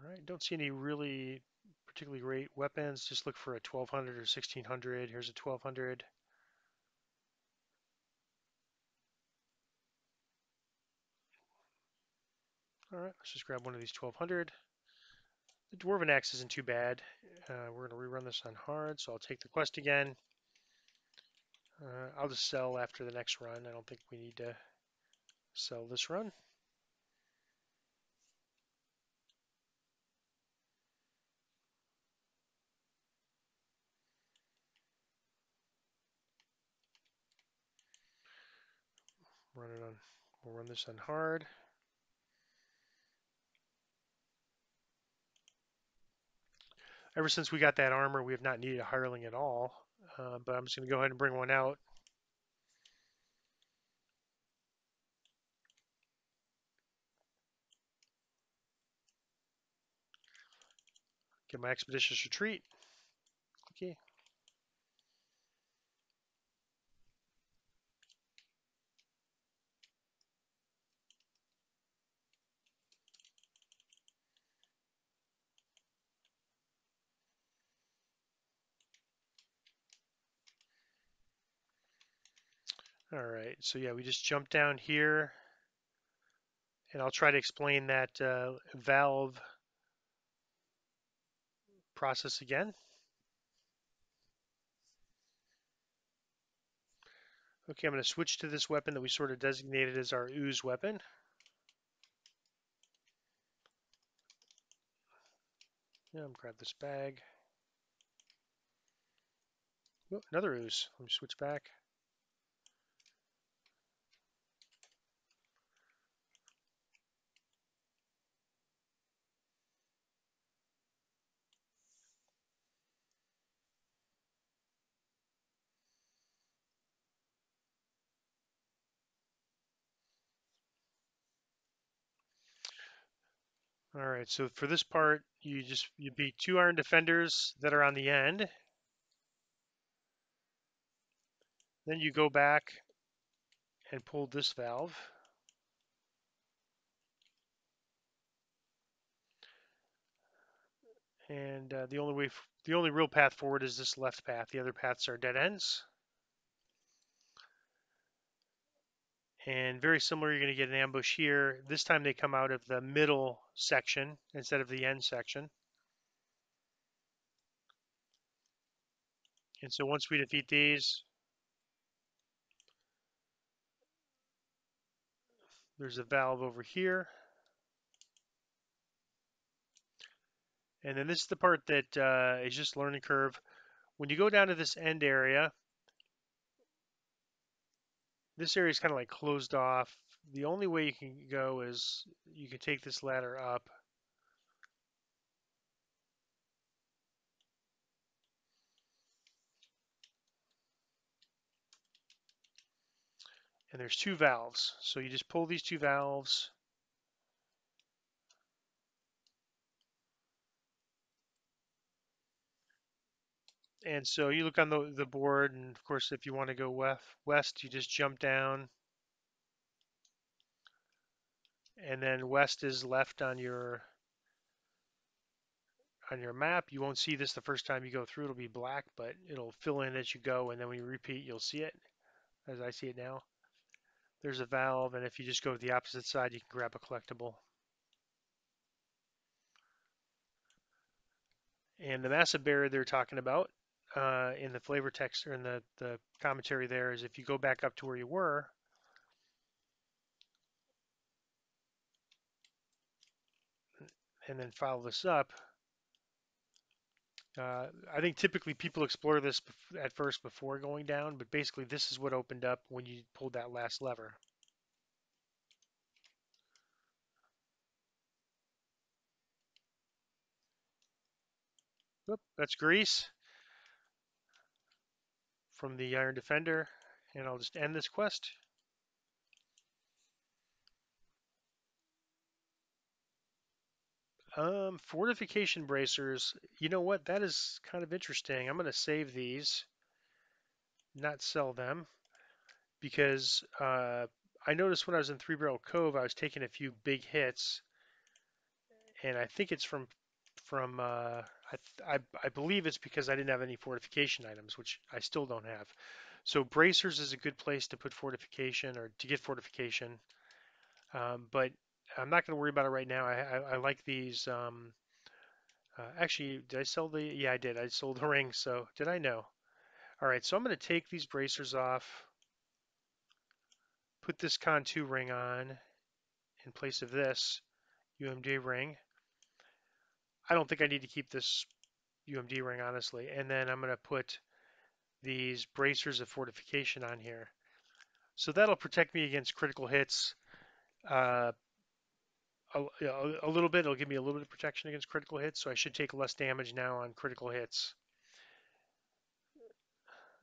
[SPEAKER 1] All right, don't see any really particularly great weapons. Just look for a 1200 or 1600. Here's a 1200. All right, let's just grab one of these 1200. The Dwarven Axe isn't too bad. We're going to rerun this on hard, so I'll take the quest again. I'll just sell after the next run. I don't think we need to sell this run. We'll run this on hard. Ever since we got that armor, we have not needed a hireling at all. But I'm just going to go ahead and bring one out. Get my expeditious retreat. Okay. All right. So yeah, we just jump down here, and I'll try to explain that valve process again. Okay, I'm going to switch to this weapon that we sort of designated as our ooze weapon. Yeah, I'm grab this bag. Oh, another ooze. Let me switch back. All right, so for this part, you beat 2 iron defenders that are on the end. Then you go back and pull this valve. And the only real path forward is this left path. The other paths are dead ends. And very similar, you're going to get an ambush here. This time they come out of the middle section instead of the end section. And so once we defeat these, there's a valve over here. And then this is the part that is just learning curve. When you go down to this end area, this area is kind of like closed off. The only way you can go is you can take this ladder up. And there's 2 valves. So you just pull these 2 valves. And so you look on the board, and of course, if you want to go west, you just jump down. And then west is left on your map. You won't see this the first time you go through. It'll be black, but it'll fill in as you go. And then when you repeat, you'll see it, as I see it now. There's a valve, and if you just go to the opposite side, you can grab a collectible. And the massive barrier they're talking about in the flavor text or in the commentary there is if you go back up to where you were, and then follow this up. I think typically people explore this at first before going down, but basically this is what opened up when you pulled that last lever. Oop, that's grease from the Iron Defender, and I'll just end this quest. Fortification bracers. You know what? That is kind of interesting. I'm going to save these, not sell them, because I noticed when I was in Three Barrel Cove, I was taking a few big hits, and I think it's from I believe it's because I didn't have any fortification items, which I still don't have. So bracers is a good place to put fortification or to get fortification, but I'm not going to worry about it right now. I like these. Actually, did I sell the? Yeah, I did. I sold the ring. So did I know? All right. So I'm going to take these bracers off, put this Con 2 ring on in place of this UMD ring. I don't think I need to keep this UMD ring, honestly. And then I'm going to put these bracers of fortification on here. So that'll protect me against critical hits. Uh, a little bit. It'll give me a little bit of protection against critical hits, so I should take less damage now on critical hits.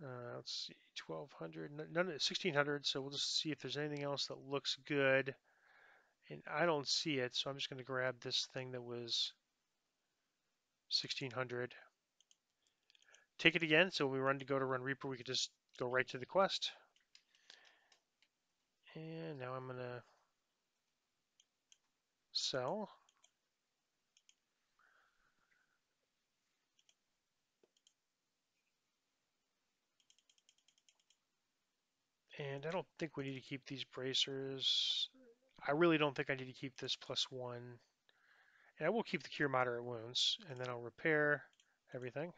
[SPEAKER 1] Let's see, 1200, none, 1600. So we'll just see if there's anything else that looks good. And I don't see it, so I'm just going to grab this thing that was 1600. Take it again. So when we go to run Reaper, we could just go right to the quest. And now I'm going to sell. And I don't think we need to keep these bracers. I really don't think I need to keep this +1. And I will keep the cure moderate wounds. And then I'll repair everything.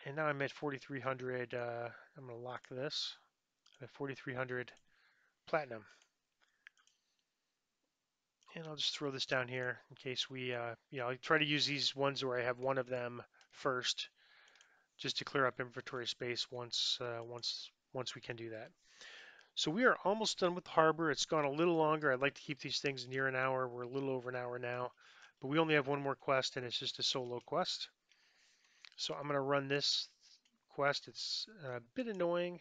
[SPEAKER 1] And now I'm at 4,300. I'm going to lock this. I'm at 4,300 platinum. And I'll just throw this down here in case we, I try to use these ones where I have one of them first, just to clear up inventory space once we can do that. So we are almost done with the harbor. It's gone a little longer. I'd like to keep these things near an hour. We're a little over an hour now, but we only have one more quest, and it's just a solo quest. So I'm going to run this quest. It's a bit annoying.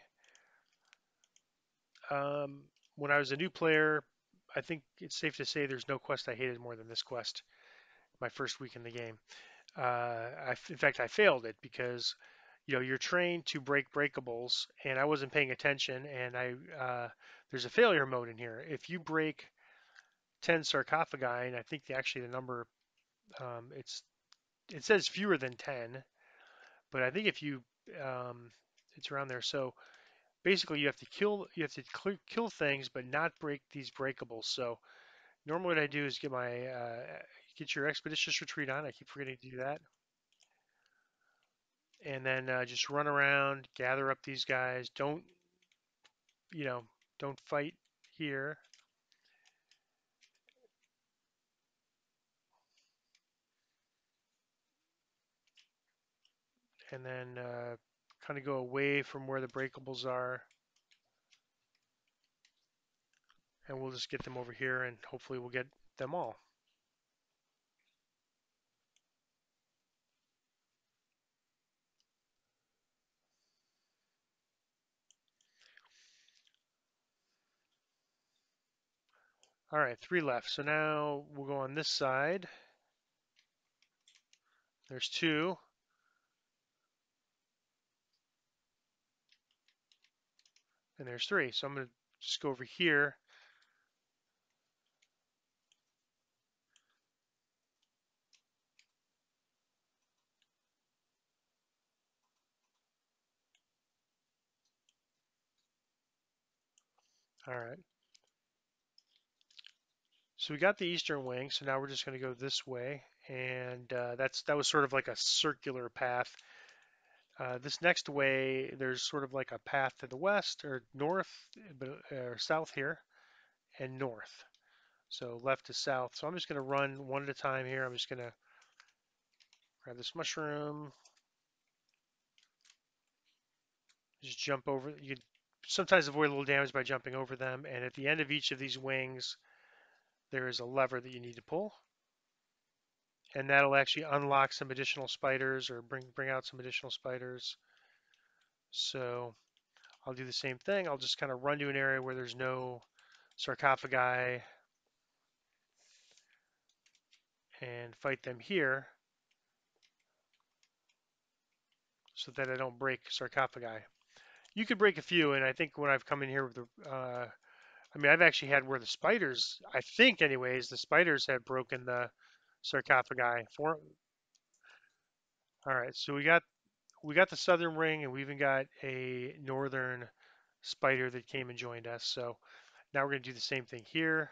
[SPEAKER 1] When I was a new player, I think it's safe to say there's no quest I hated more than this quest. My first week in the game. In fact, I failed it because you're trained to break breakables, and I wasn't paying attention. And there's a failure mode in here. If you break 10 sarcophagi, and I think actually the number it says fewer than 10, but I think if you it's around there. So basically, you have to kill things, but not break these breakables. So normally, what I do is get your expeditious retreat on. I keep forgetting to do that, and then just run around, gather up these guys. You know, don't fight here, and then kind of go away from where the breakables are, and we'll just get them over here, and hopefully we'll get them all. All right, 3 left. So now we'll go on this side. There's 2, and there's 3. So I'm going to just go over here. All right. So we got the eastern wing. So now we're just going to go this way, and that was sort of like a circular path. This next way, there's sort of like a path to the west or north, or south here, and north. So left to south. So I'm just going to run one at a time here. I'm just going to grab this mushroom, just jump over. You can sometimes avoid a little damage by jumping over them. And at the end of each of these wings, there is a lever that you need to pull. and that'll actually unlock some additional spiders or bring out some additional spiders. So I'll do the same thing. I'll just kind of run to an area where there's no sarcophagi and fight them here so that I don't break sarcophagi. You could break a few, and I think when I've come in here with the, I mean, I've actually had where the spiders, I think anyways, the spiders have broken the sarcophagi. All right, so we got the southern ring, and we even got a northern spider that came and joined us. So now we're going to do the same thing here.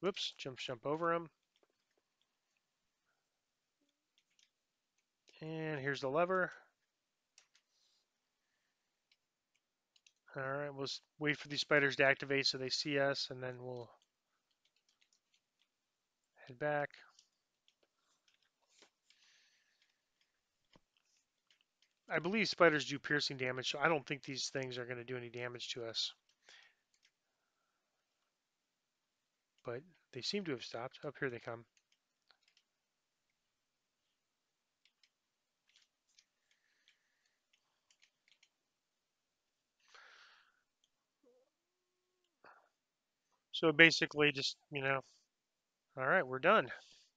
[SPEAKER 1] Whoops, jump over them. And here's the lever. All right, we'll wait for these spiders to activate so they see us, and then we'll head back. I believe spiders do piercing damage, so I don't think these things are going to do any damage to us. But they seem to have stopped. Up here they come. So basically, just all right, we're done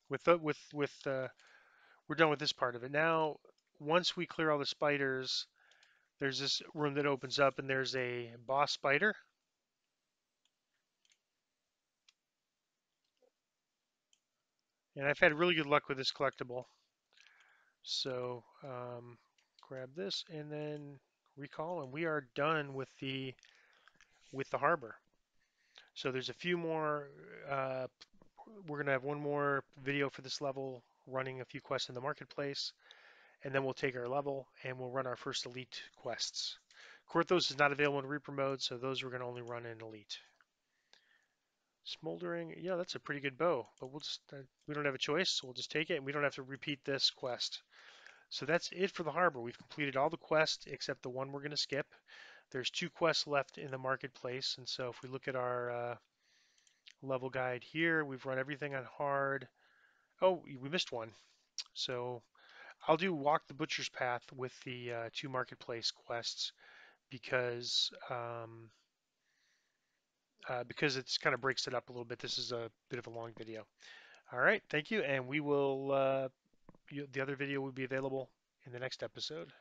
[SPEAKER 1] with the with we're done with this part of it. Now, once we clear all the spiders, there's this room that opens up, and there's a boss spider. And I've had really good luck with this collectible. So grab this and then recall, and we are done with the harbor. So there's a few more. Uh, we're gonna have one more video for this level, running a few quests in the marketplace, and then we'll take our level and we'll run our first elite quests. Korthos is not available in Reaper mode, so those we're gonna only run in elite. Smoldering, yeah, that's a pretty good bow, but we'll just we don't have a choice, so we'll just take it, and we don't have to repeat this quest. So that's it for the harbor. We've completed all the quests except the one we're going to skip. There's 2 quests left in the marketplace, and so if we look at our level guide here, we've run everything on hard. Oh, we missed one. So I'll do Walk the Butcher's Path with the 2 marketplace quests because because it's kind of breaks it up a little bit. This is a bit of a long video. All right, thank you, and we will the other video will be available in the next episode.